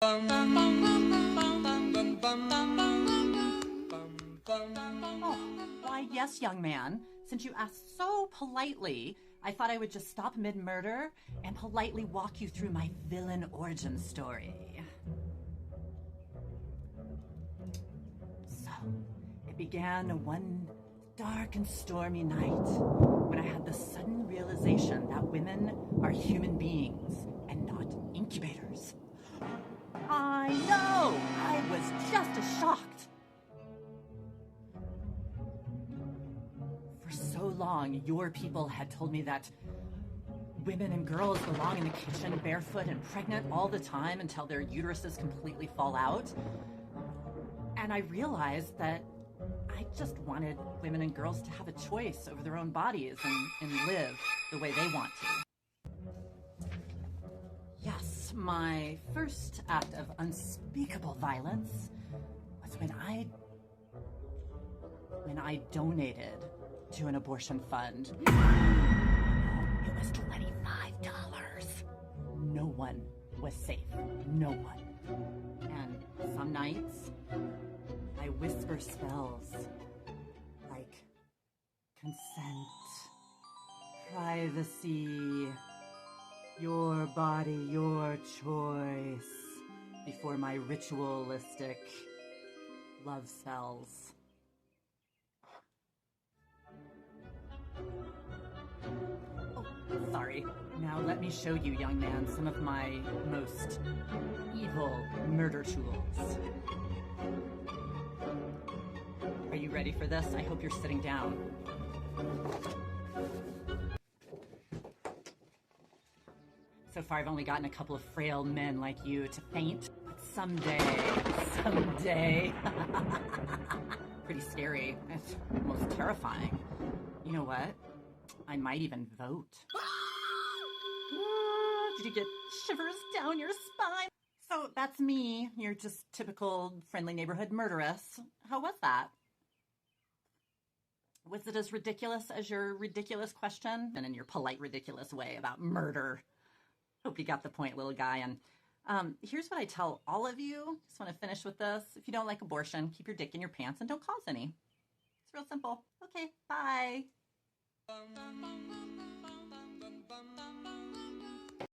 Oh, why, yes, young man. Since you asked so politely, I thought I would just stop mid-murder and politely walk you through my villain origin story. So, it began one dark and stormy night when I had the sudden realization that women are human beings and not incubators. I know! I was just as shocked. For so long, your people had told me that women and girls belong in the kitchen barefoot and pregnant all the time until their uteruses completely fall out. And I realized that I just wanted women and girls to have a choice over their own bodies and live the way they want to. Yes, my first act of unspeakable violence was when I donated to an abortion fund. It was $25. No one was safe. No one. And some nights, I whisper spells like consent, privacy, your body, your choice, before my ritualistic love spells. Oh, sorry. Now let me show you, young man, some of my most evil murder tools. Are you ready for this? I hope you're sitting down. So far, I've only gotten a couple of frail men like you to faint. But someday, pretty scary. It's almost terrifying. You know what? I might even vote. Did you get shivers down your spine? So that's me, your just typical friendly neighborhood murderess. How was that? Was it as ridiculous as your ridiculous question? And in your polite, ridiculous way about murder. Hope you got the point, little guy. And here's what I tell all of you. Just want to finish with this. If you don't like abortion, keep your dick in your pants and don't cause any. It's real simple. Okay, bye.